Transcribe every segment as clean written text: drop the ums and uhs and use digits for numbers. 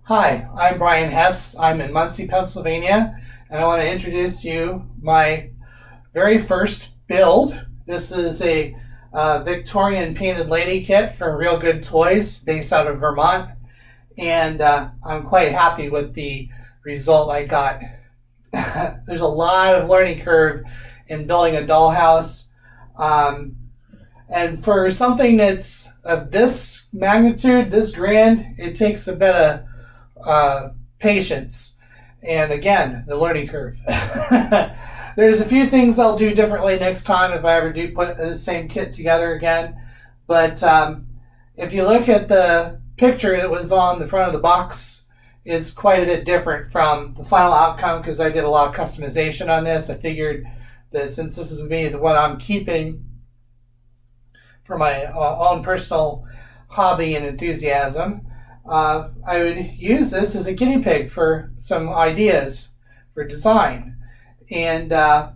Hi, I'm Brian Hess. I'm in Muncie, Pennsylvania, and I want to introduce you my very first build. This is a Victorian painted lady kit from Real Good Toys, based out of Vermont, and I'm quite happy with the result I got. There's a lot of learning curve in building a dollhouse, um, and for something that's of this magnitude, this grand, it takes a bit of patience, and again, the learning curve. There's a few things I'll do differently next time if I ever do put the same kit together again. But if you look at the picture that was on the front of the box, it's quite a bit different from the final outcome because I did a lot of customization on this. I figured that since this is me, the one I'm keeping for my own personal hobby and enthusiasm, I would use this as a guinea pig for some ideas for design. And but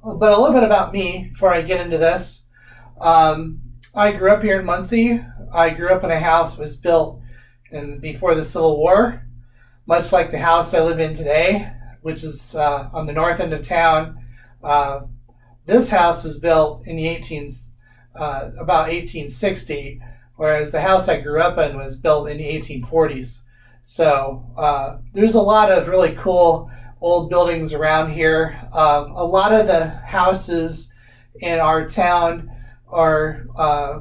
a little bit about me before I get into this. I grew up here in Muncie. I grew up in a house that was built before the Civil War, much like the house I live in today, which is on the north end of town. This house was built in the about 1860, whereas the house I grew up in was built in the 1840s. So there's a lot of really cool old buildings around here. A lot of the houses in our town are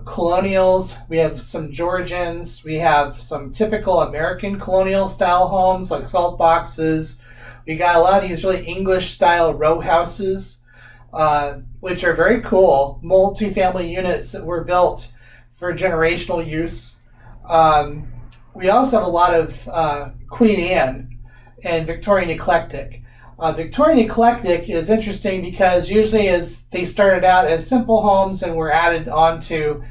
colonials. We have some Georgians. We have some typical American colonial style homes like salt boxes. We got a lot of these really English style row houses, which are very cool, multi-family units that were built for generational use. We also have a lot of Queen Anne and Victorian Eclectic. Victorian Eclectic is interesting because usually as they started out as simple homes and were added onto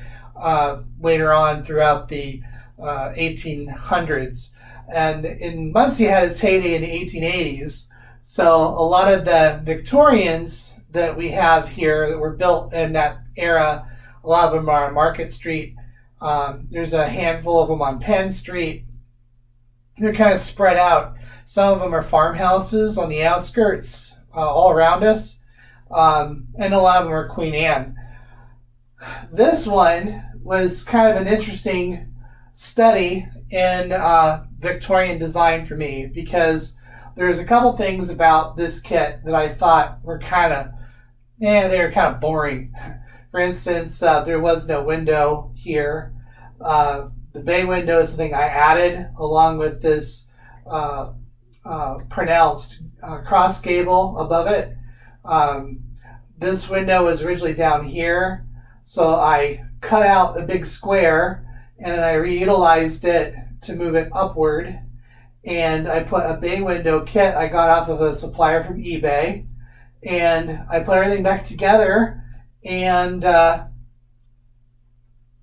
later on throughout the 1800s. And in Muncie had its heyday in the 1880s. So a lot of the Victorians that we have here that were built in that era, a lot of them are on Market Street. There's a handful of them on Penn Street. They're kind of spread out. Some of them are farmhouses on the outskirts all around us. And a lot of them are Queen Anne. This one was kind of an interesting study in Victorian design for me because there's a couple things about this kit that I thought were they were kind of boring. For instance, there was no window here. The bay window is something I added along with this pronounced cross gable above it. This window was originally down here, so I cut out a big square and I reutilized it to move it upward. And I put a bay window kit I got off of a supplier from eBay, and I put everything back together. And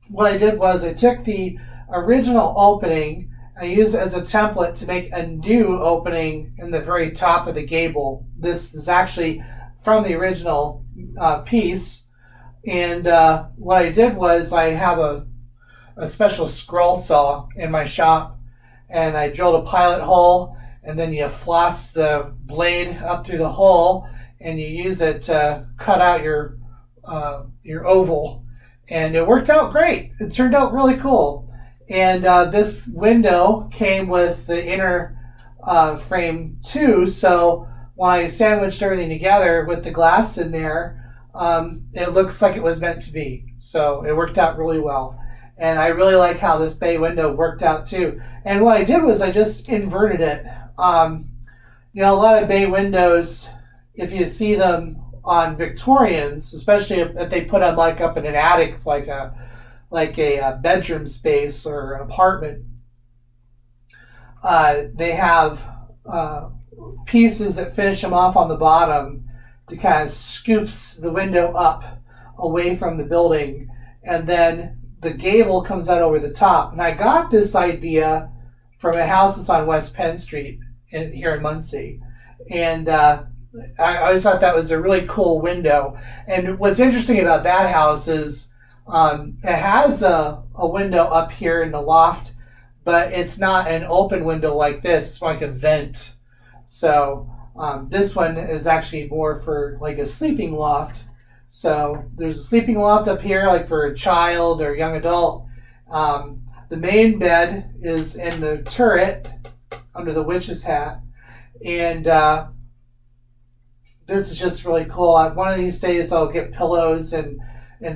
what I did was I took the original opening, I used it as a template to make a new opening in the very top of the gable. This is actually from the original piece. And what I did was I have a special scroll saw in my shop, and I drilled a pilot hole, and then you floss the blade up through the hole, and you use it to cut out your oval. And it worked out great. It turned out really cool. And this window came with the inner frame too, so when I sandwiched everything together with the glass in there, it looks like it was meant to be. So it worked out really well. And I really like how this bay window worked out too. And what I did was I just inverted it. A lot of bay windows, if you see them on Victorians, especially if they put them like up in an attic, like a bedroom space or an apartment, they have pieces that finish them off on the bottom to kind of scoops the window up away from the building, and then the gable comes out over the top. And I got this idea from a house that's on West Penn Street here in Muncie. And I always thought that was a really cool window. And what's interesting about that house is it has a window up here in the loft but it's not an open window like this. It's like a vent. So this one is actually more for like a sleeping loft. So there's a sleeping loft up here, like for a child or young adult. The main bed is in the turret under the witch's hat. And this is just really cool. One of these days I'll get pillows and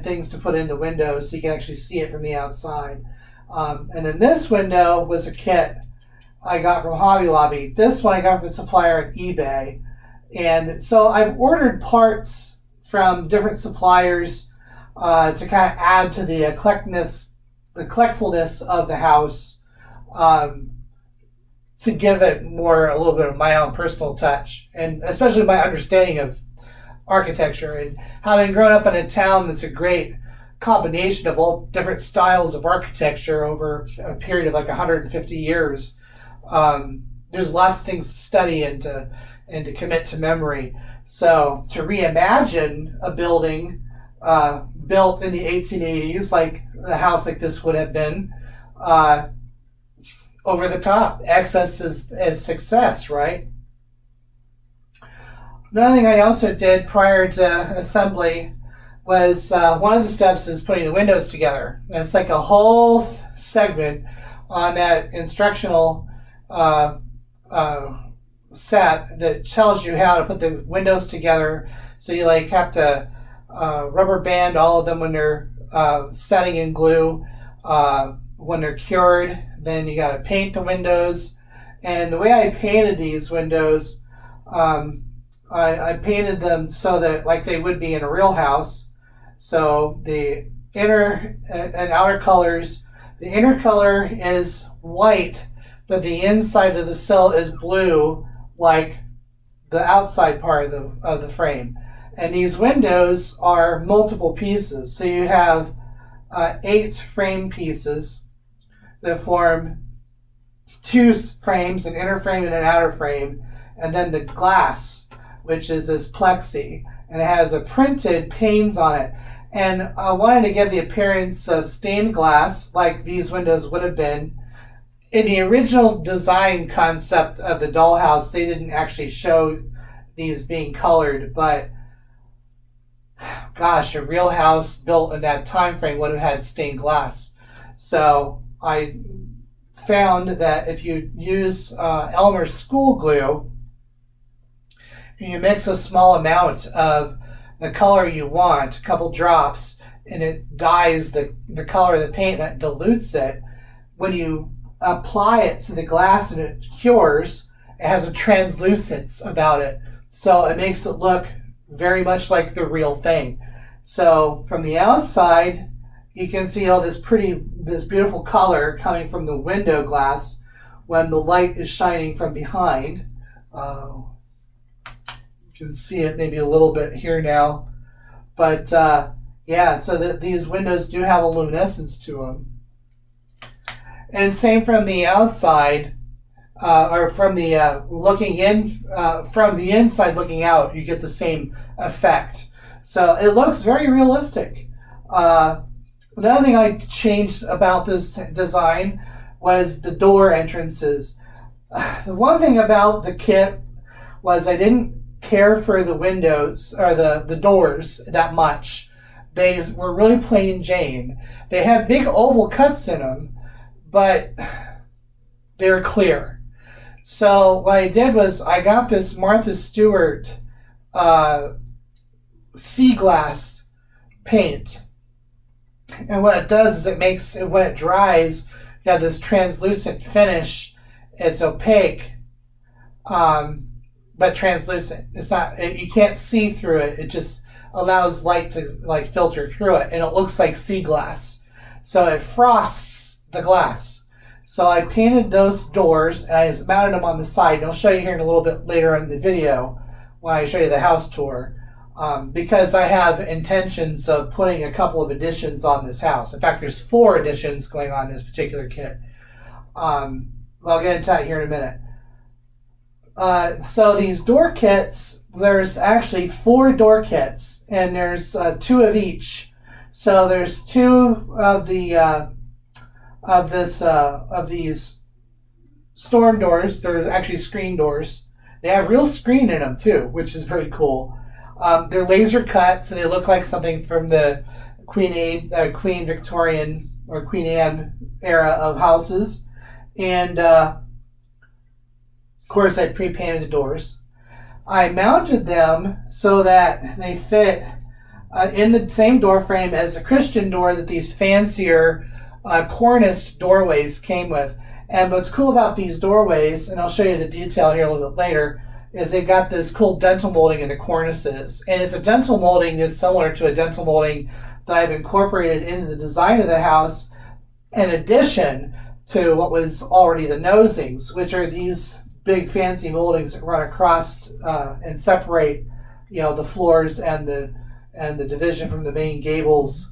things to put in the window so you can actually see it from the outside. And then this window was a kit I got from Hobby Lobby. This one I got from a supplier on eBay. And so I've ordered parts from different suppliers to kind of add to the collectfulness of the house, to give it more, a little bit of my own personal touch, and especially my understanding of architecture. And having grown up in a town that's a great combination of all different styles of architecture over a period of like 150 years, there's lots of things to study and to commit to memory. So to reimagine a building built in the 1880s, like a house like this would have been, over the top. Excess is success, right? Another thing I also did prior to assembly was one of the steps is putting the windows together. And it's like a whole segment on that instructional set that tells you how to put the windows together. So you like have to rubber band all of them when they're setting in glue. When they're cured, then you got to paint the windows. And the way I painted these windows, I painted them so that like they would be in a real house. So the inner and outer colors, the inner color is white, but the inside of the sill is blue, like the outside part of the frame. And these windows are multiple pieces. So you have 8 frame pieces that form 2 frames, an inner frame and an outer frame, and then the glass, which is this plexi, and it has a printed panes on it. And I wanted to give the appearance of stained glass, like these windows would have been. In the original design concept of the dollhouse, they didn't actually show these being colored, but gosh, a real house built in that time frame would have had stained glass. So I found that if you use Elmer's school glue and you mix a small amount of the color you want, a couple drops, and it dyes the color of the paint and it dilutes it, when you apply it to the glass and it cures, it has a translucence about it. So it makes it look very much like the real thing. So from the outside, you can see all this beautiful color coming from the window glass when the light is shining from behind. You can see it maybe a little bit here now. But yeah, so these windows do have a luminescence to them. And same from the outside, or from the looking in, from the inside looking out, you get the same effect. So it looks very realistic. Another thing I changed about this design was the door entrances. The one thing about the kit was I didn't care for the windows or the doors that much. They were really plain Jane. They had big oval cuts in them, but they were clear. So what I did was I got this Martha Stewart sea glass paint. And what it does is it makes, when it dries, you have this translucent finish. It's opaque, but translucent. It's not, you can't see through it. It just allows light to like filter through it, and it looks like sea glass. So it frosts the glass. So I painted those doors and I mounted them on the side. And I'll show you here in a little bit later in the video when I show you the house tour. Because I have intentions of putting a couple of additions on this house. In fact, there's 4 additions going on in this particular kit. I'll get into that here in a minute. So these door kits, there's actually 4 door kits, and there's 2 of each. So there's 2 of the of these storm doors. They're actually screen doors. They have real screen in them too, which is very cool. They're laser cut, so they look like something from the Queen Victorian or Queen Anne era of houses. And of course, I pre-painted the doors. I mounted them so that they fit in the same door frame as the Christian door that these fancier corniced doorways came with. And what's cool about these doorways, and I'll show you the detail here a little bit later, is they've got this cool dental molding in the cornices. And it's a dental molding that's similar to a dental molding that I've incorporated into the design of the house, in addition to what was already the nosings, which are these big fancy moldings that run across and separate, the floors and the division from the main gables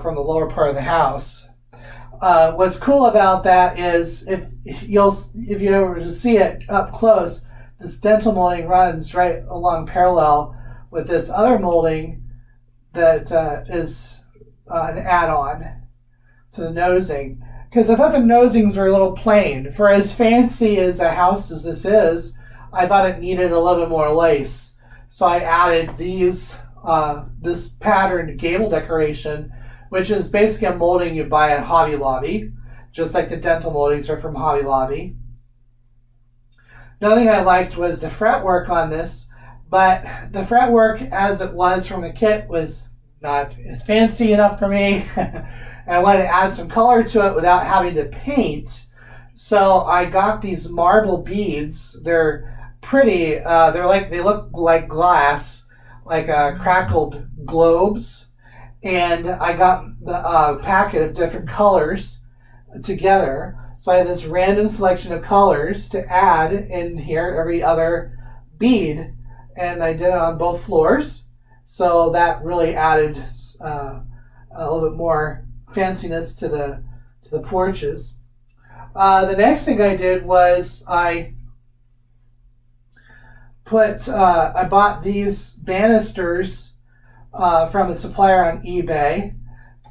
from the lower part of the house. What's cool about that is if you were to see it up close, this dental molding runs right along parallel with this other molding that is an add-on to the nosing. Because I thought the nosings were a little plain. For as fancy as a house as this is, I thought it needed a little bit more lace. So I added this patterned gable decoration, which is basically a molding you buy at Hobby Lobby, just like the dental moldings are from Hobby Lobby. Another thing I liked was the fretwork on this, but the fretwork as it was from the kit was not as fancy enough for me. And I wanted to add some color to it without having to paint. So I got these marble beads. They're pretty. They look like glass, like crackled globes. And I got the packet of different colors together. So I had this random selection of colors to add in here every other bead. And I did it on both floors. So that really added a little bit more fanciness to the porches. The next thing I did was I bought these banisters from a supplier on eBay.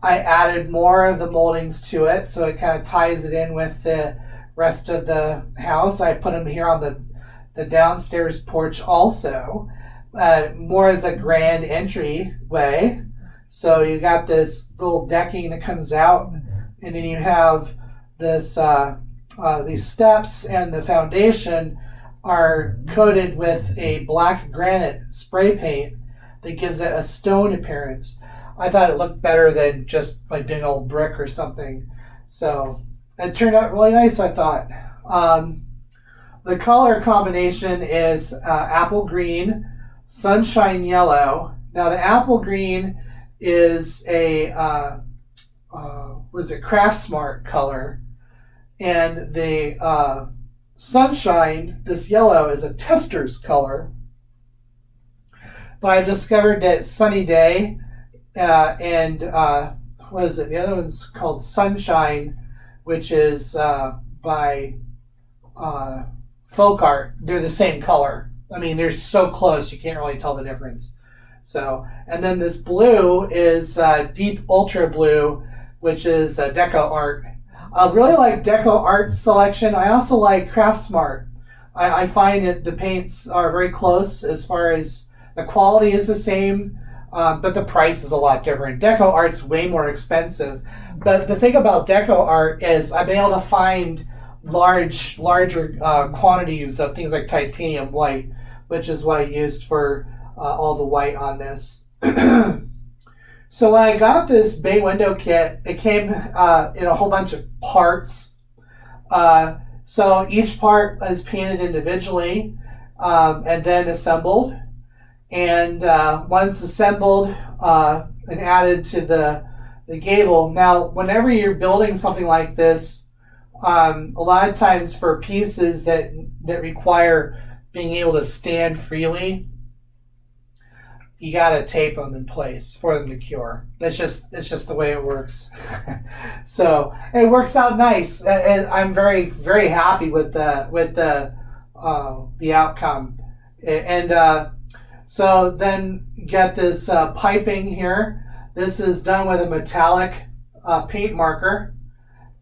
I added more of the moldings to it, so it kind of ties it in with the rest of the house. I put them here on the downstairs porch also, more as a grand entry way. So you got this little decking that comes out, and then you have this these steps, and the foundation are coated with a black granite spray paint that gives it a stone appearance. I thought it looked better than just like doing old brick or something. So it turned out really nice, I thought. The color combination is apple green, sunshine yellow. Now the apple green is a Craftsmart color, and the sunshine, this yellow, is a Tester's color. But I've discovered that Sunny Day and what is it? The other one's called Sunshine, which is by Folk Art. They're the same color. I mean, they're so close you can't really tell the difference. So, and then this blue is Deep Ultra Blue, which is Deco Art. I really like Deco Art selection. I also like Craftsmart. I find that the paints are very close as far as the quality is the same, but the price is a lot different. Deco Art's way more expensive. But the thing about Deco Art is I've been able to find larger quantities of things like titanium white, which is what I used for all the white on this. So when I got this bay window kit, it came in a whole bunch of parts. So each part is painted individually and then assembled. And once assembled and added to the gable. Now, whenever you're building something like this, a lot of times for pieces that require being able to stand freely, you gotta tape them in place for them to cure. It's just the way it works. So it works out nice. I'm very, very happy with the outcome. And so then you get this piping here. This is done with a metallic paint marker,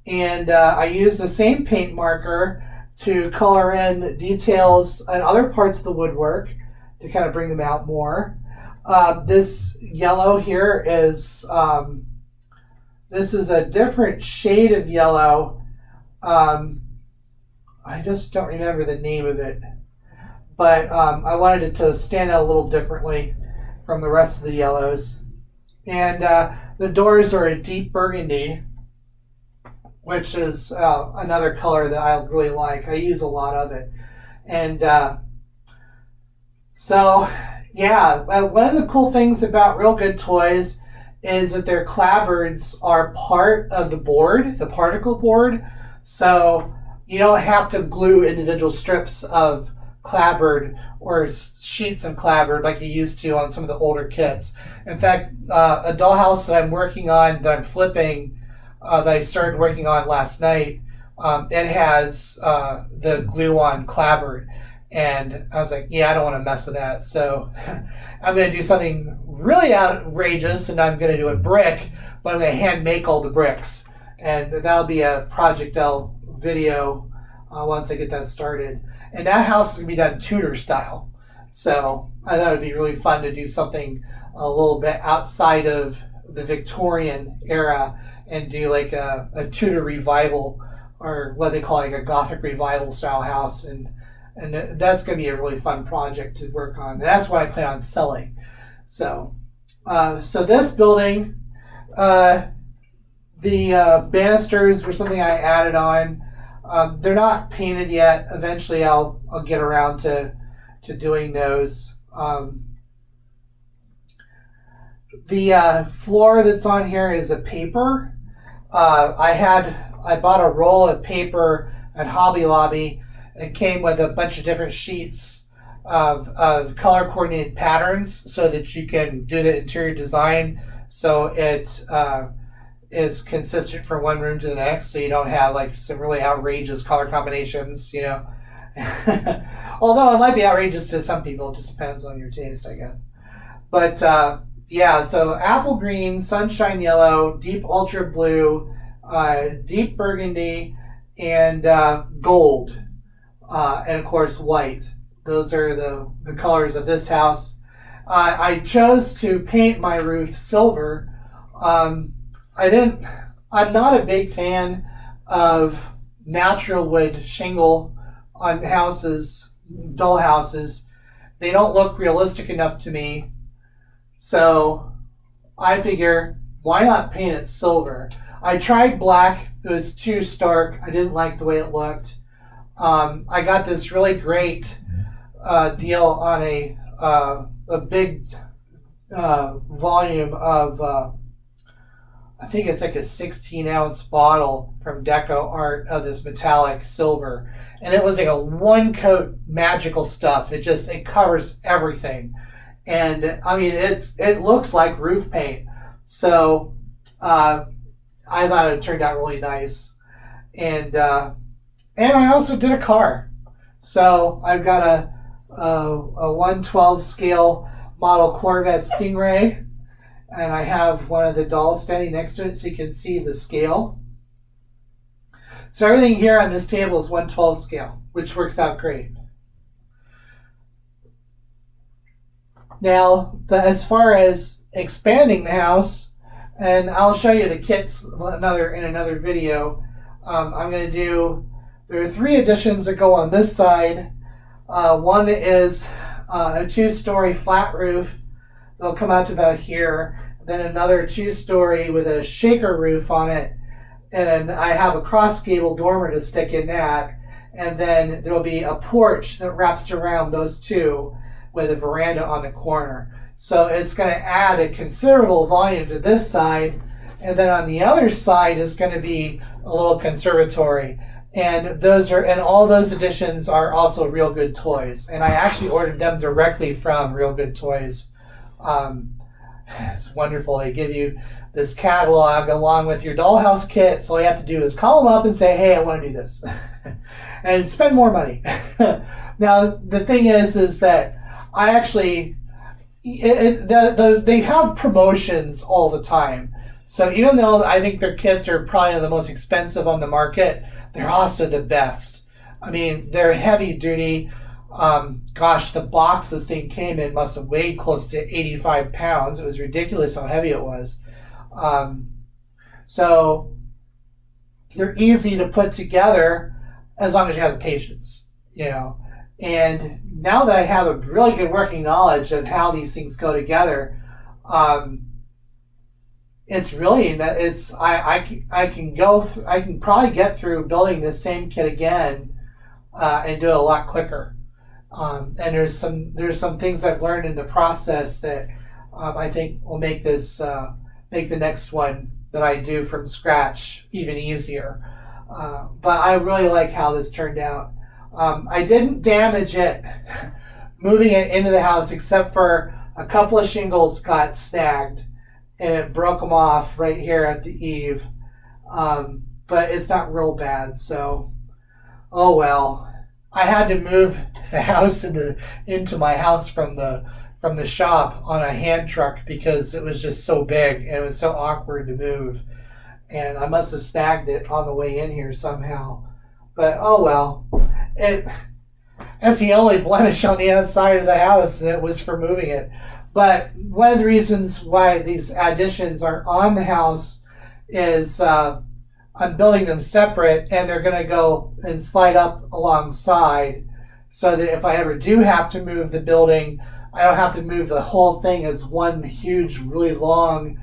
And I use the same paint marker to color in details and other parts of the woodwork to kind of bring them out more. This yellow here is, this is a different shade of yellow. I just don't remember the name of it, but I wanted it to stand out a little differently from the rest of the yellows. And the doors are a deep burgundy, which is another color that I really like. I use a lot of it. And so, yeah, one of the cool things about Real Good Toys is that their clapboards are part of the board, the particle board. So you don't have to glue individual strips of clapboard or sheets of clapboard like you used to on some of the older kits. In fact, a dollhouse that I'm working on, that I'm flipping, that I started working on last night, it has the glue-on clapboard. And I was like, yeah, I don't want to mess with that. So I'm going to do something really outrageous, and I'm going to do a brick, but I'm going to hand make all the bricks. And that'll be a Project L video once I get that started. And that house is going to be done Tudor style. So I thought it would be really fun to do something a little bit outside of the Victorian era and do like a Tudor revival, or what they call like a Gothic revival style house. And that's going to be a really fun project to work on. And that's what I plan on selling. So this building, the banisters were something I added on. They're not painted yet. Eventually I'll get around to doing those. The floor that's on here is a paper. I bought a roll of paper at Hobby Lobby. It came with a bunch of different sheets of color coordinated patterns so that you can do the interior design so it is consistent from one room to the next, so you don't have like some really outrageous color combinations, you know. Although it might be outrageous to some people, it just depends on your taste, I guess. But yeah, so apple green, sunshine yellow, deep ultra blue, deep burgundy, and gold. And of course white. Those are the colors of this house. I chose to paint my roof silver. I'm not a big fan of natural wood shingle on houses, doll houses. They don't look realistic enough to me. So I figure, why not paint it silver? I tried black. It was too stark. I didn't like the way it looked. I got this really great deal on a big volume of, I think it's like a 16-ounce bottle from Deco Art of this metallic silver. And it was like a one-coat magical stuff. It covers everything. And I mean, it looks like roof paint. So I thought it turned out really nice. And I also did a car. So I've got a 1/12 scale model Corvette Stingray, and I have one of the dolls standing next to it so you can see the scale. So everything here on this table is 1/12 scale, which works out great. Now, as far as expanding the house, and I'll show you the kits in another video. I'm going to do. There are 3 additions that go on this side. One is a 2-story flat roof. They'll come out to about here. Then another 2-story with a shaker roof on it. And I have a cross gable dormer to stick in that. And then there'll be a porch that wraps around those 2 with a veranda on the corner. So it's going to add a considerable volume to this side. And then on the other side is going to be a little conservatory. And all those additions are also Real Good Toys. And I actually ordered them directly from Real Good Toys. It's wonderful. They give you this catalog along with your dollhouse kit. So all you have to do is call them up and say, hey, I want to do this. And spend more money. Now, the thing is that I actually, they have promotions all the time. So even though I think their kits are probably the most expensive on the market, they're also the best. I mean, they're heavy duty. Gosh, the box this thing came in must have weighed close to 85 pounds. It was ridiculous how heavy it was. So they're easy to put together as long as you have the patience, you know. And now that I have a really good working knowledge of how these things go together, it's really, I can probably get through building this same kit again and do it a lot quicker. And there's some things I've learned in the process that I think will make make the next one that I do from scratch even easier. But I really like how this turned out. I didn't damage it moving it into the house, except for a couple of shingles got snagged and it broke them off right here at the eave. But it's not real bad, so oh well. I had to move the house into my house from the shop on a hand truck because it was just so big and it was so awkward to move. And I must have snagged it on the way in here somehow. But oh well. That's the only blemish on the outside of the house, and it was for moving it. But one of the reasons why these additions are on the house is I'm building them separate, and they're going to go and slide up alongside so that if I ever do have to move the building, I don't have to move the whole thing as one huge, really long,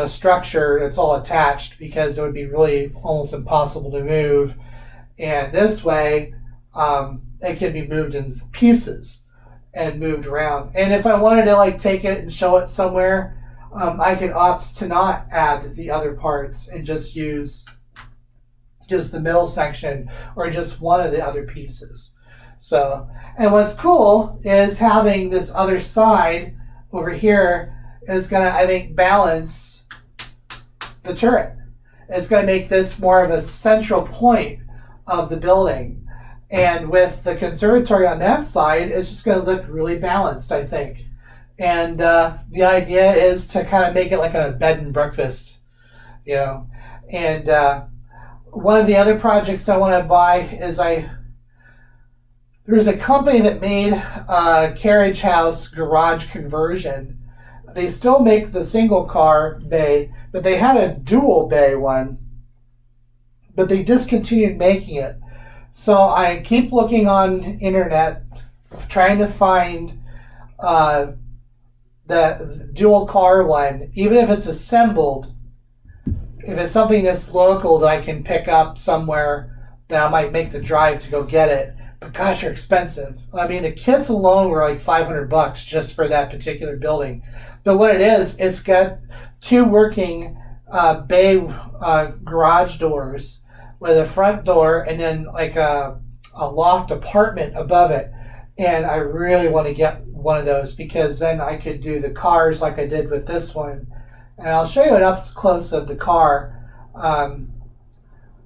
structure that's all attached, because it would be really almost impossible to move. And this way, it can be moved in pieces and moved around. And if I wanted to take it and show it somewhere, I could opt to not add the other parts and just use just the middle section or just one of the other pieces. So, and what's cool is having this other side over here is going to, I think, balance the turret. It's going to make this more of a central point of the building. And with the conservatory on that side, it's just going to look really balanced, I think. And the idea is to kind of make it like a bed and breakfast, And one of the other projects I want to buy is there's a company that made a carriage house garage conversion. They still make the single car bay, but they had a dual bay one, but they discontinued making it. So I keep looking on internet, trying to find the dual car one, even if it's assembled. If it's something that's local that I can pick up somewhere, then I might make the drive to go get it. But gosh, they're expensive. I mean, the kits alone were like $500 just for that particular building. But what it is, it's got two working bay garage doors with a front door and then like a loft apartment above it. And I really want to get one of those because then I could do the cars like I did with this one. And I'll show you an up close of the car.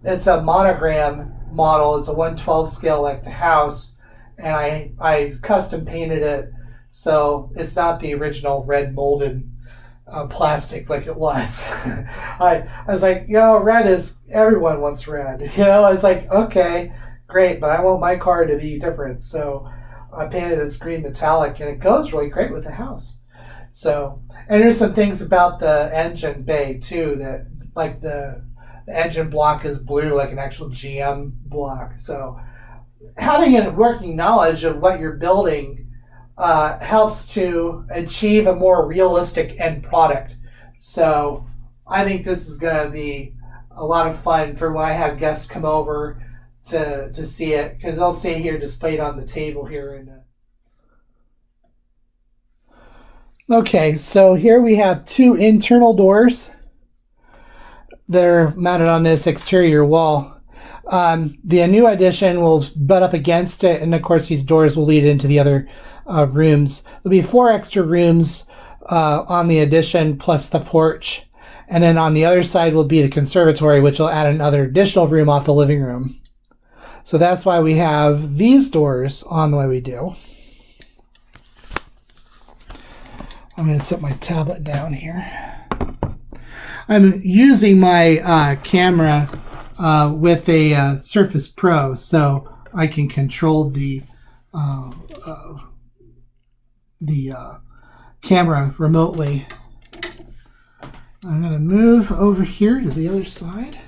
It's a monogram model. It's a 1/12 scale like the house. And I custom painted it so it's not the original red molded plastic like it was. I was like, red is, everyone wants red. It's like, okay, great, but I want my car to be different. So I painted it green metallic and it goes really great with the house. So, and there's some things about the engine bay too that like the engine block is blue like an actual GM block. So having a working knowledge of what you're building helps to achieve a more realistic end product. So I think this is going to be a lot of fun for when I have guests come over to see it, because they'll see here displayed on the table here. Okay, so here we have two internal doors that are mounted on this exterior wall. The new addition will butt up against it, and of course these doors will lead into the other rooms. There'll be 4 extra rooms on the addition plus the porch, and then on the other side will be the conservatory, which will add another additional room off the living room. So that's why we have these doors on the way we do. I'm going to set my tablet down here. I'm using my camera with a Surface Pro, so I can control the camera remotely. I'm going to move over here to the other side.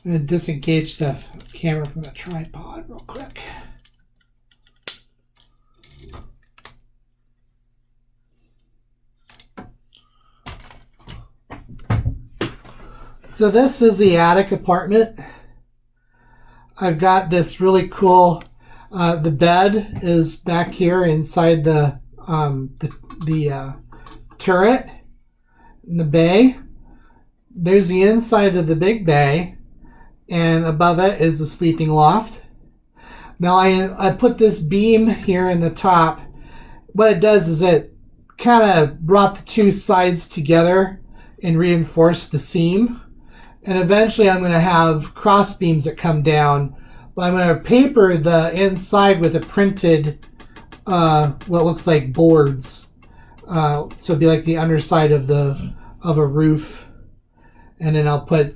I'm going to disengage the camera from the tripod real quick. So this is the attic apartment. I've got this really cool, the bed is back here inside the turret in the bay. There's the inside of the big bay, and above it is the sleeping loft. Now I put this beam here in the top. What it does is it kind of brought the two sides together and reinforced the seam. And eventually I'm going to have cross beams that come down. But I'm going to paper the inside with a printed, what looks like boards. So it'd be like the underside of a roof. And then I'll put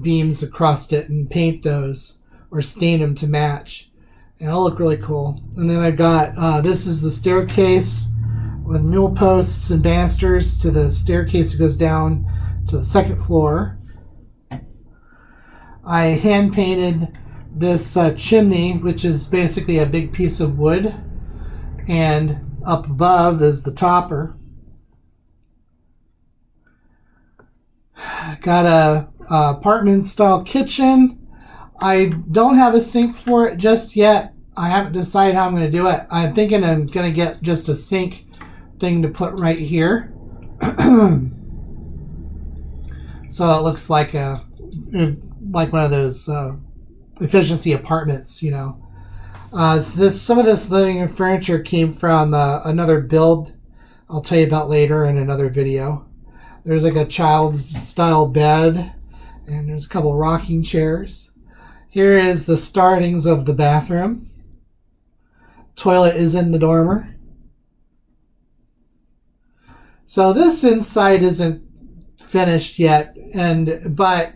beams across it and paint those or stain them to match. And it'll look really cool. And then I've got, this is the staircase with newel posts and banisters to the staircase that goes down to the second floor. I hand painted this chimney, which is basically a big piece of wood, and up above is the topper. Got a apartment style kitchen. I don't have a sink for it just yet. I haven't decided how I'm going to do it. I'm thinking I'm going to get just a sink thing to put right here. So it looks like one of those efficiency apartments, you know. So some of this living room furniture came from another build I'll tell you about later in another video. There's like a child's style bed, and there's a couple rocking chairs. Here is the startings of the bathroom. Toilet is in the dormer. So this inside isn't finished yet, but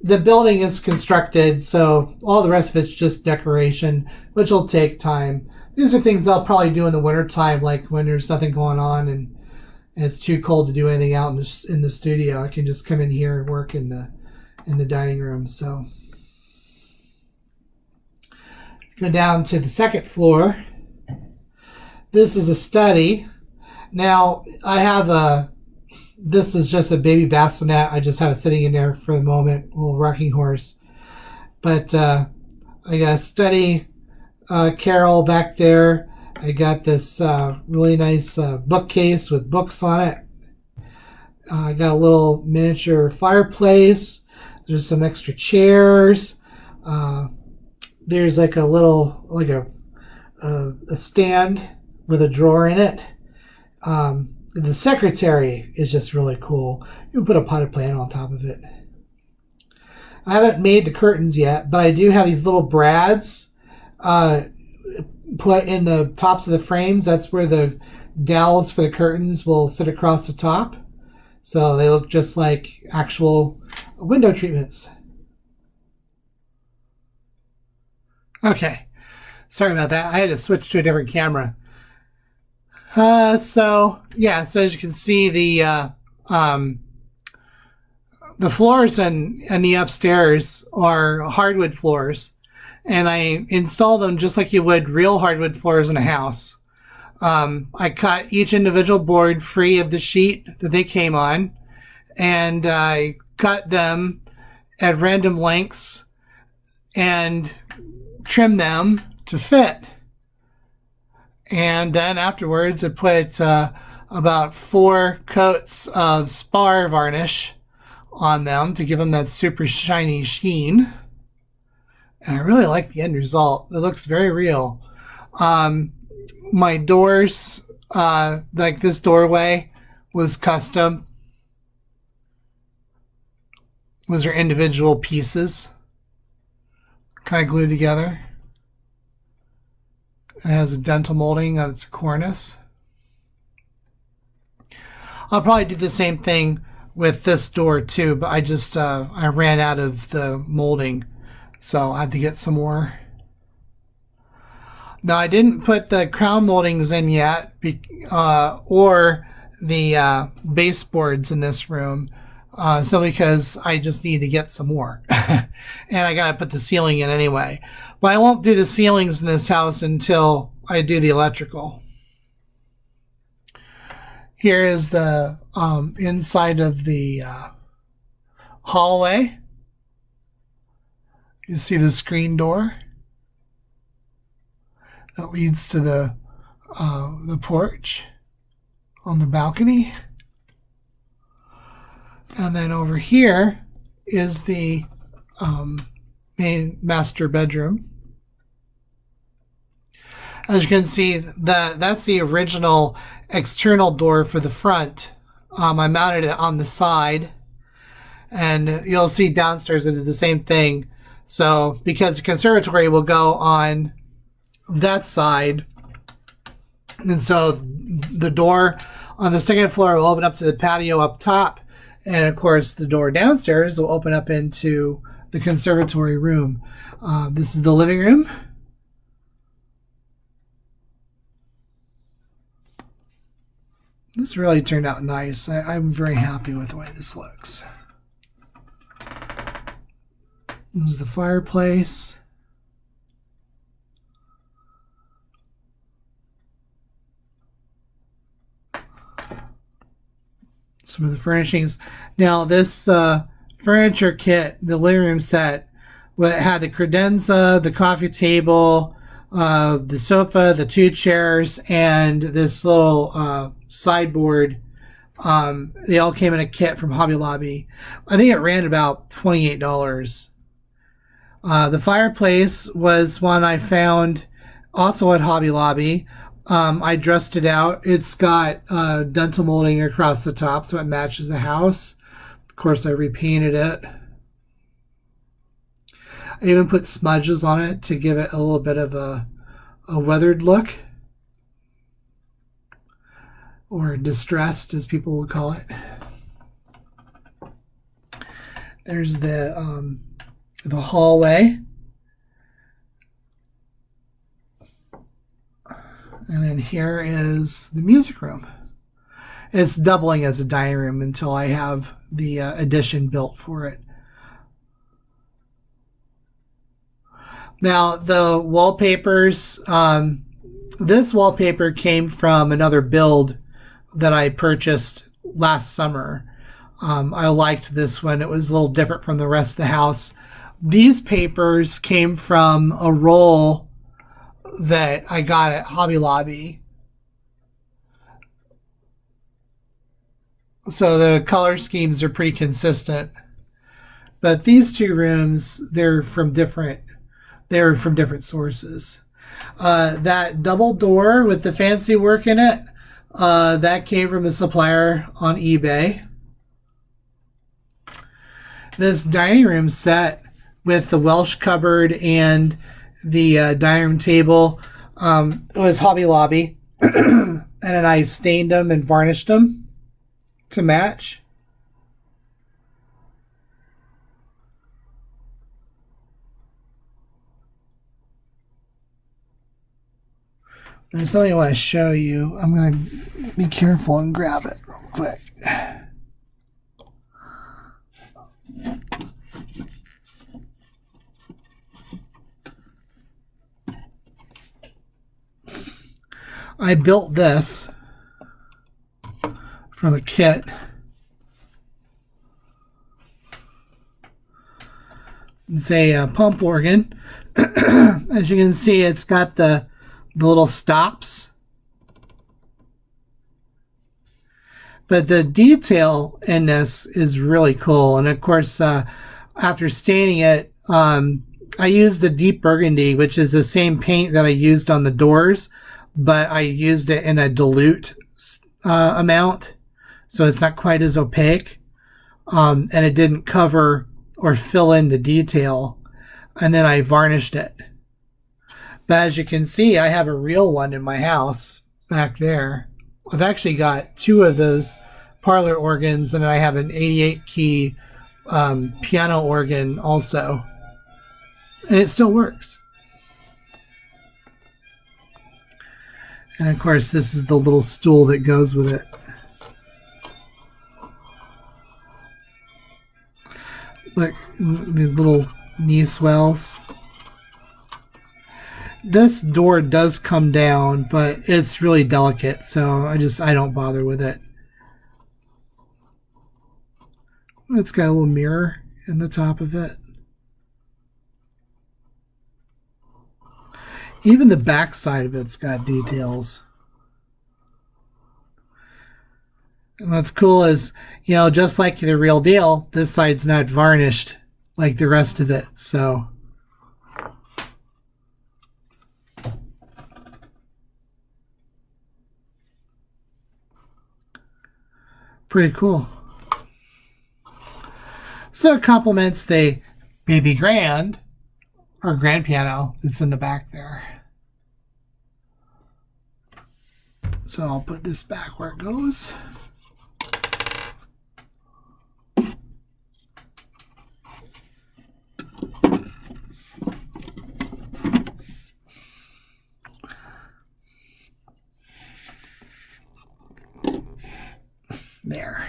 the building is constructed, so all the rest of it's just decoration, which will take time. These are things I'll probably do in the wintertime, like when there's nothing going on and it's too cold to do anything out in the studio. I can just come in here and work in the dining room. So go down to the second floor. This is a study. Now I have this is just a baby bassinet. I just have it sitting in there for the moment, a little rocking horse. But I got a study carrel back there. I got this really nice bookcase with books on it. I got a little miniature fireplace. There's some extra chairs. There's like a little, like a stand with a drawer in it. The secretary is just really cool. You can put a potted plant on top of it. I haven't made the curtains yet, but I do have these little brads put in the tops of the frames. That's where the dowels for the curtains will sit across the top. So they look just like actual window treatments. Okay. Sorry about that. I had to switch to a different camera. So as you can see, the floors in the upstairs are hardwood floors, and I installed them just like you would real hardwood floors in a house. I cut each individual board free of the sheet that they came on, and I cut them at random lengths and trimmed them to fit. And then afterwards, I put about 4 coats of spar varnish on them to give them that super shiny sheen. And I really like the end result. It looks very real. My doors, like this doorway, was custom. Those are individual pieces kind of glued together. It has a dental molding on its cornice. I'll probably do the same thing with this door too, but I just I ran out of the molding, so I have to get some more. Now, I didn't put the crown moldings in yet, or the baseboards in this room, simply because I just need to get some more. And I got to put the ceiling in anyway. But I won't do the ceilings in this house until I do the electrical. Here is the inside of the hallway. You see the screen door that leads to the porch on the balcony. And then over here is the main master bedroom. As you can see, that's the original external door for the front. I mounted it on the side, and you'll see downstairs I did the same thing. So because the conservatory will go on that side, and so the door on the second floor will open up to the patio up top, and of course the door downstairs will open up into the conservatory room. This is the living room. This really turned out nice. I'm very happy with the way this looks. This is the fireplace. Some of the furnishings. Now, this furniture kit, the living room set, had the credenza, the coffee table, the sofa, the 2 chairs, and this little sideboard. They all came in a kit from Hobby Lobby. I think it ran about $28. The fireplace was one I found also at Hobby Lobby. I dressed it out. It's got dental molding across the top, so it matches the house. Of course, I repainted it. I even put smudges on it to give it a little bit of a weathered look, or distressed, as people would call it. There's the hallway. And then here is the music room. It's doubling as a dining room until I have the addition built for it. Now, the wallpapers, this wallpaper came from another build that I purchased last summer. I liked this one. It was a little different from the rest of the house. These papers came from a roll that I got at Hobby Lobby. So the color schemes are pretty consistent. But these 2 rooms, they're from different sources. That double door with the fancy work in it, that came from a supplier on eBay. This dining room set with the Welsh cupboard and the dining room table was Hobby Lobby. And then I stained them and varnished them to match. There's something I want to show you. I'm going to be careful and grab it real quick. I built this from a kit. It's a pump organ. As you can see, it's got the little stops. But the detail in this is really cool. And of course, after staining it, I used a deep burgundy, which is the same paint that I used on the doors, but I used it in a dilute amount, so it's not quite as opaque. And it didn't cover or fill in the detail, and then I varnished it. But as you can see, I have a real one in my house back there. I've actually got 2 of those parlor organs, and I have an 88 key piano organ also, and it still works. And of course, this is the little stool that goes with it. Look, the little knee swells. This door does come down, but it's really delicate, so I don't bother with it. It's got a little mirror in the top of it. Even the back side of it's got details. And what's cool is, you know, just like the real deal, this side's not varnished like the rest of it, so. Pretty cool. So it complements the baby grand or grand piano that's in the back there. So I'll put this back where it goes. There.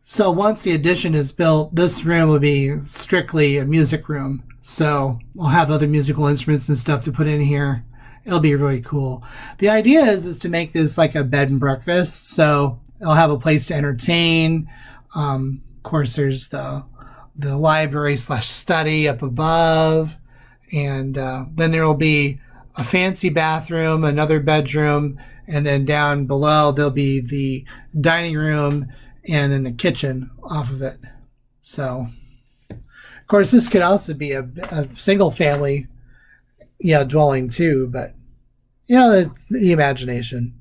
So once the addition is built, this room will be strictly a music room. So I'll have other musical instruments and stuff to put in here. It'll be really cool. The idea is to make this like a bed and breakfast. So I'll have a place to entertain. Of course, there's the library / study up above. And then there will be a fancy bathroom, another bedroom, and then down below there'll be the dining room and then the kitchen off of it. So, of course, this could also be a single family, dwelling too, but, the imagination.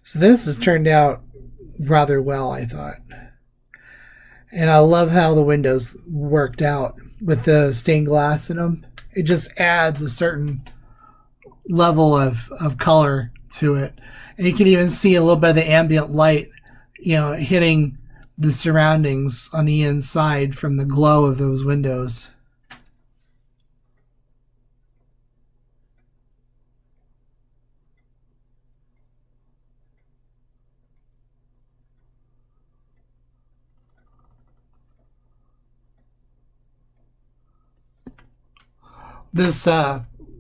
So this has turned out rather well, I thought. And I love how the windows worked out with the stained glass in them. It just adds a certain level of color to it. And you can even see a little bit of the ambient light, hitting the surroundings on the inside from the glow of those windows. This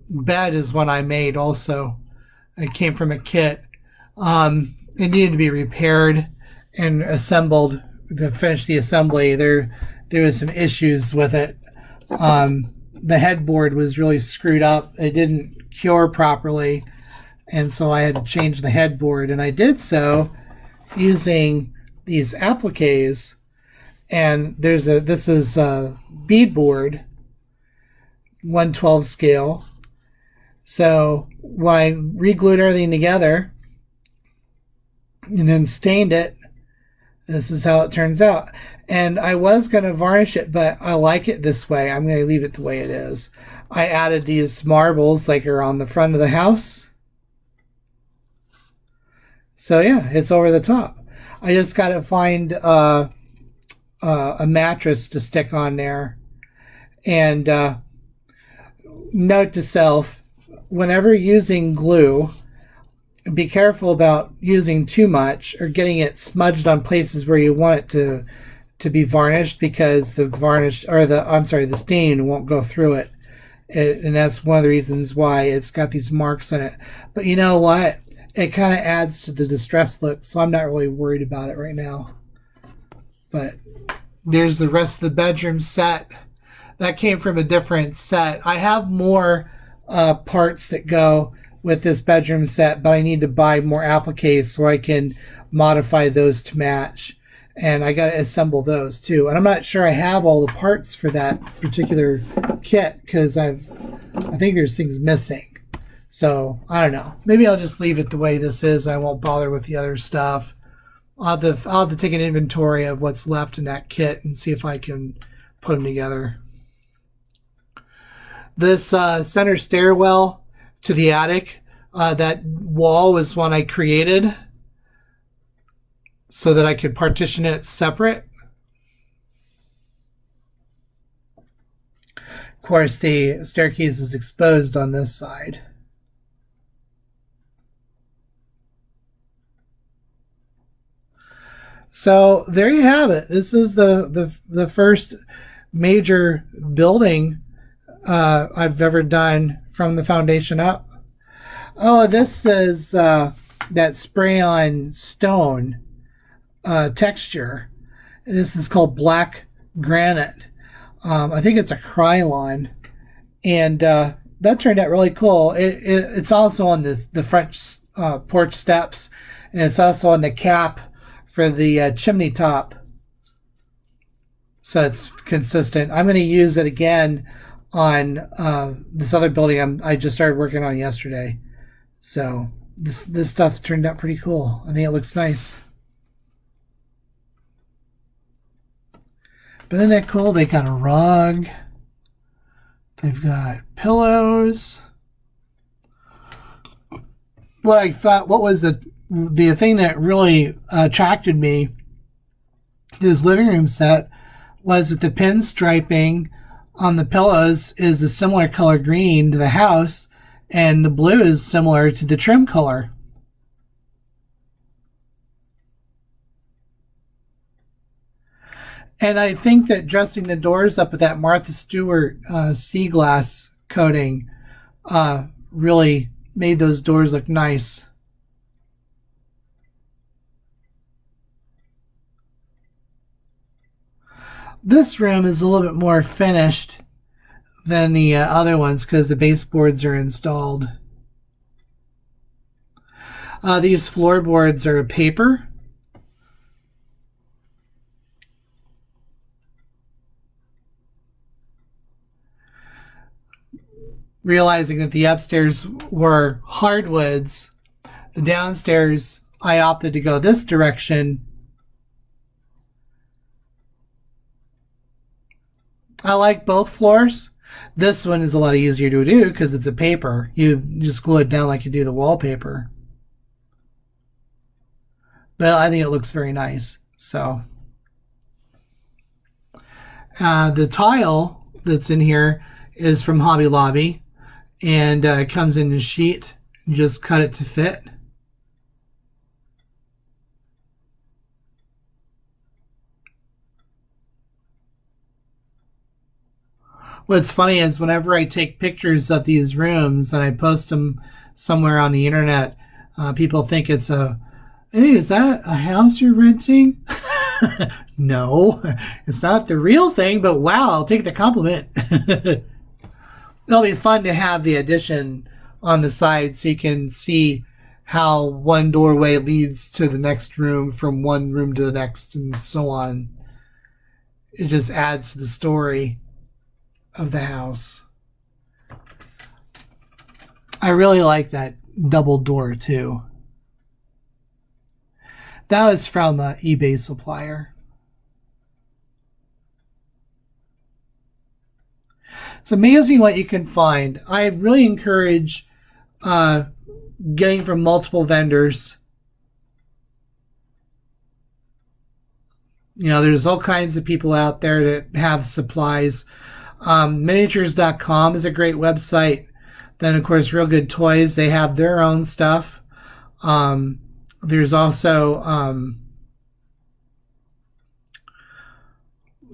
bed is one I made also. It came from a kit. It needed to be repaired and assembled. To finish the assembly, there was some issues with it. The headboard was really screwed up. It didn't cure properly, and so I had to change the headboard. And I did so using these appliques. And this is a beadboard, 1/12 scale. So when I re-glued everything together and then stained it, this is how it turns out. And I was going to varnish it, but I like it this way. I'm going to leave it the way it is. I added these marbles like are on the front of the house. So yeah, it's over the top. I just got to find a mattress to stick on there. And note to self, whenever using glue, be careful about using too much or getting it smudged on places where you want it to be varnished, because the stain won't go through it. And that's one of the reasons why it's got these marks in it. But you know what? It kind of adds to the distressed look, so I'm not really worried about it right now. But there's the rest of the bedroom set. That came from a different set. I have more parts that go with this bedroom set, but I need to buy more appliques so I can modify those to match. And I got to assemble those too. And I'm not sure I have all the parts for that particular kit, because I think there's things missing. So I don't know. Maybe I'll just leave it the way this is. I won't bother with the other stuff. I'll have to take an inventory of what's left in that kit and see if I can put them together. This center stairwell to the attic, that wall was one I created so that I could partition it separate. Of course, the staircase is exposed on this side. So there you have it. This is the first major building I've ever done from the foundation up. Oh, this is that spray on stone texture. This is called black granite. I think it's a Krylon, and that turned out really cool. It's also on the front porch steps, and it's also on the cap for the chimney top. So it's consistent. I'm going to use it again on this other building I just started working on yesterday. So this stuff turned out pretty cool. I think it looks nice. But isn't that cool? They got a rug. They've got pillows. What was the thing that really attracted me to this living room set was that the pinstriping on the pillows is a similar color green to the house, and the blue is similar to the trim color. And I think that dressing the doors up with that Martha Stewart sea glass coating really made those doors look nice. This room is a little bit more finished than the other ones because the baseboards are installed. These floorboards are paper. Realizing that the upstairs were hardwoods, the downstairs I opted to go this direction. I like both floors. This one is a lot easier to do because it's a paper. You just glue it down like you do the wallpaper. But I think it looks very nice. So the tile that's in here is from Hobby Lobby, and it comes in a sheet. You just cut it to fit. What's funny is whenever I take pictures of these rooms and I post them somewhere on the internet, people think it's hey, is that a house you're renting? No, it's not the real thing, but wow, I'll take the compliment. It'll be fun to have the addition on the side so you can see how one doorway leads to the next room from one room to the next and so on. It just adds to the story of the house. I really like that double door too. That was from an eBay supplier. It's amazing what you can find. I really encourage getting from multiple vendors. You know, there's all kinds of people out there that have supplies. Miniatures.com is a great website. Then, of course, Real Good Toys, they have their own stuff. There's also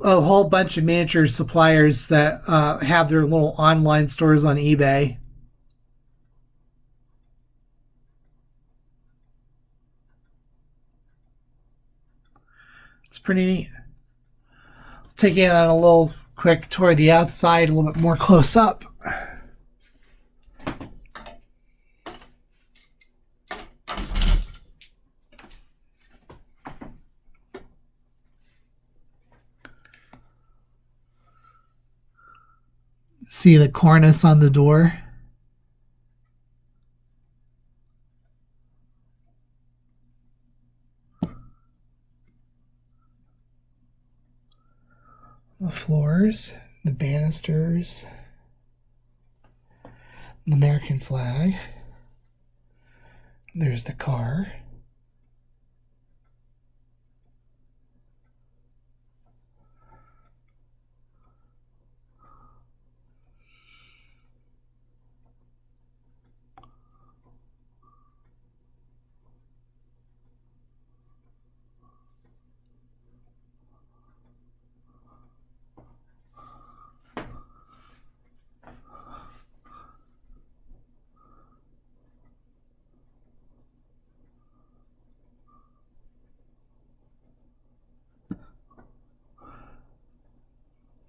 a whole bunch of miniature suppliers that have their little online stores on eBay. It's pretty neat. Taking it on a little quick tour of the outside, a little bit more close up. See the cornice on the door? The floors, the banisters, the American flag. There's the car.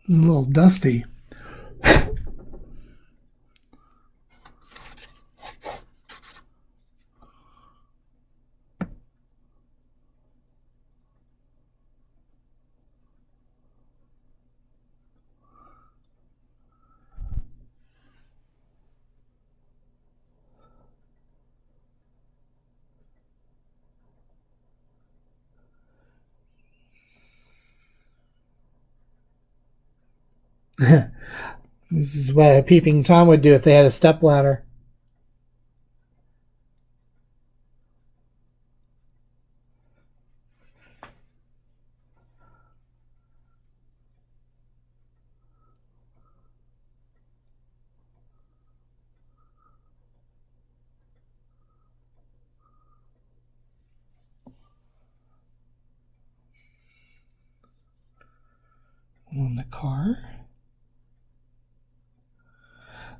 It's a little dusty. This is what a peeping Tom would do if they had a stepladder. On the car.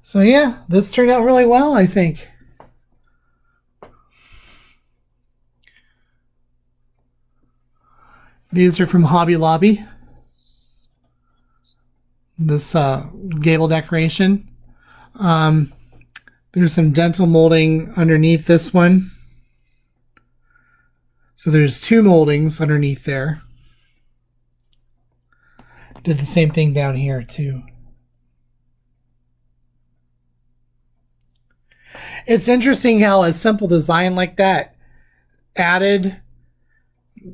So yeah, this turned out really well, I think. These are from Hobby Lobby. This gable decoration. There's some dental molding underneath this one. So there's two moldings underneath there. Did the same thing down here too. It's interesting how a simple design like that added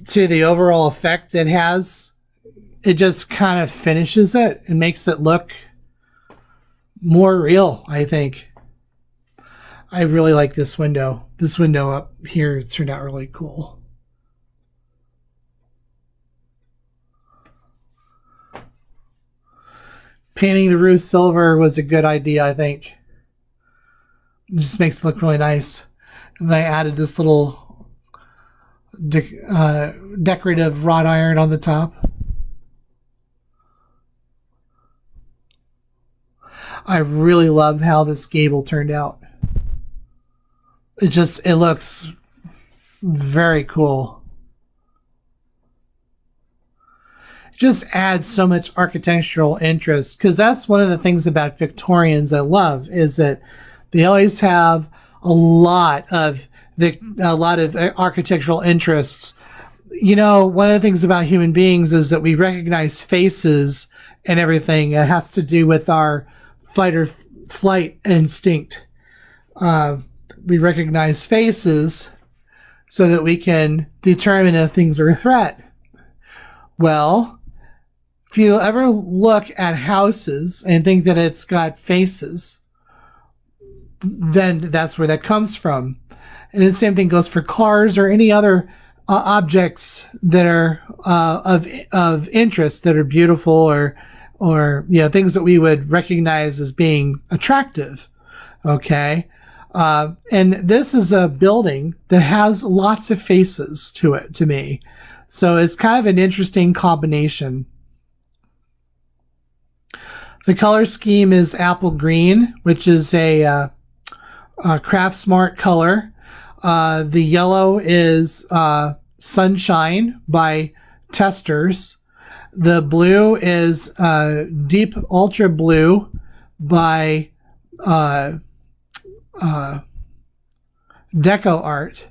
to the overall effect it has. It just kind of finishes it and makes it look more real, I think. I really like this window. This window up here turned out really cool. Painting the roof silver was a good idea, I think. It just makes it look really nice. And I added this little decorative wrought iron on the top. I really love how this gable turned out. It looks very cool. It just adds so much architectural interest, because that's one of the things about Victorians I love, is that they always have a lot of architectural interests. You know, one of the things about human beings is that we recognize faces and everything. It has to do with our fight or flight instinct. We recognize faces so that we can determine if things are a threat. Well, if you ever look at houses and think that it's got faces, then that's where that comes from. And the same thing goes for cars or any other objects that are of interest, that are beautiful, or things that we would recognize as being attractive. Okay, and this is a building that has lots of faces to it, to me. So it's kind of an interesting combination. The color scheme is apple green, which is a Craft Smart color. The yellow is Sunshine by Testers. The blue is Deep Ultra Blue by Deco Art.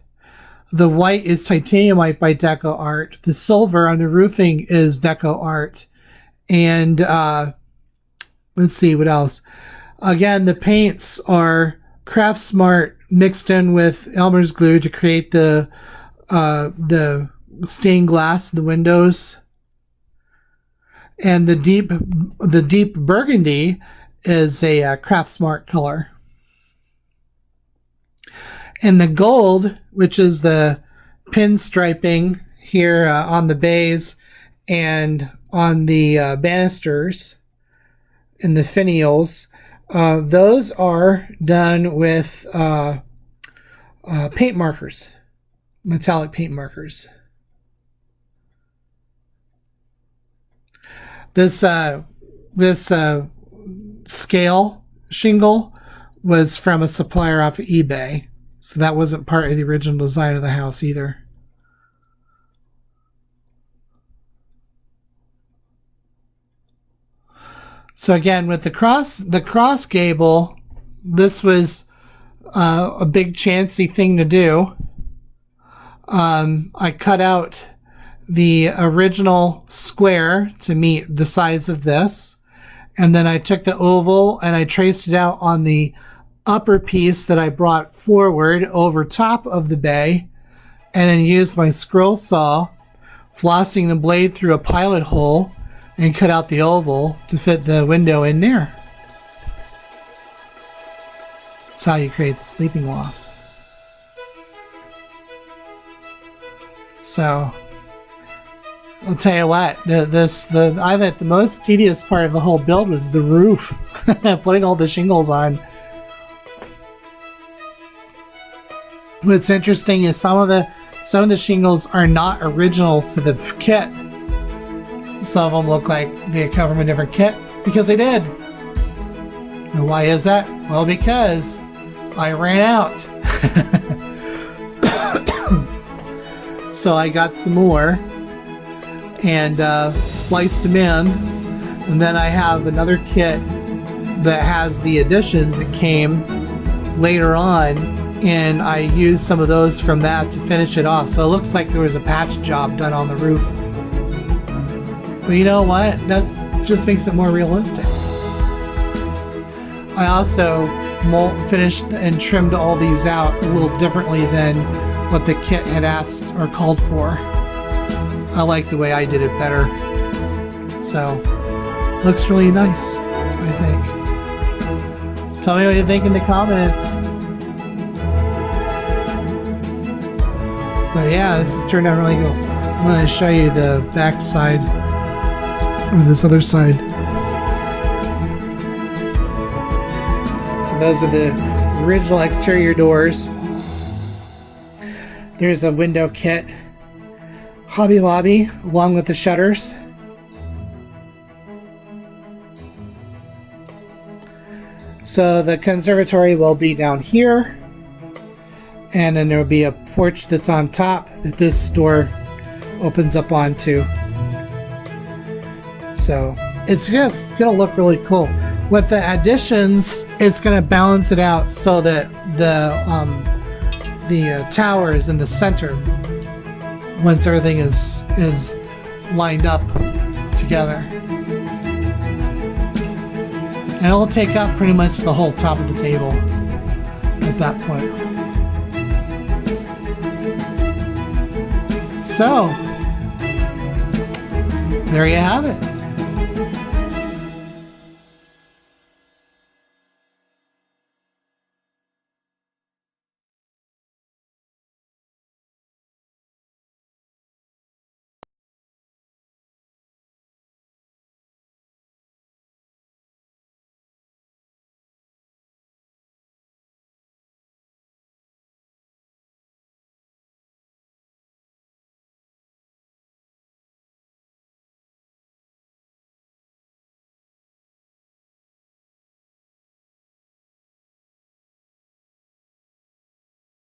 The white is Titanium White by Deco Art. The silver on the roofing is Deco Art. And let's see what else. Again, the paints are Craft Smart mixed in with Elmer's glue to create the stained glass in the windows. And the deep burgundy is a Craft Smart color. And the gold, which is the pinstriping here on the bays and on the banisters and the finials, those are done with paint markers, metallic paint markers. This scale shingle was from a supplier off of eBay, so that wasn't part of the original design of the house either. So again, with the cross gable, this was a big chancy thing to do. I cut out the original square to meet the size of this, and then I took the oval and I traced it out on the upper piece that I brought forward over top of the bay, and then used my scroll saw, flossing the blade through a pilot hole, and cut out the oval to fit the window in there. That's how you create the sleeping loft. So I'll tell you what, I bet the most tedious part of the whole build was the roof, putting all the shingles on. What's interesting is some of the shingles are not original to the kit. Some of them look like they come from a different kit because they did. And why is that? Well, because I ran out. So I got some more and spliced them in. And then I have another kit that has the additions that came later on, and I used some of those from that to finish it off. So it looks like there was a patch job done on the roof. But you know what? That just makes it more realistic. I also finished and trimmed all these out a little differently than what the kit had asked or called for. I like the way I did it better. So, looks really nice, I think. Tell me what you think in the comments. But yeah, this has turned out really cool. I'm going to show you the back side, or this other side. So those are the original exterior doors. There's a window kit, Hobby Lobby, along with the shutters. So the conservatory will be down here, and then there will be a porch that's on top that this door opens up onto. So it's just gonna look really cool. With the additions, it's gonna balance it out so that the tower is in the center once everything is lined up together. And it'll take up pretty much the whole top of the table at that point. So, there you have it.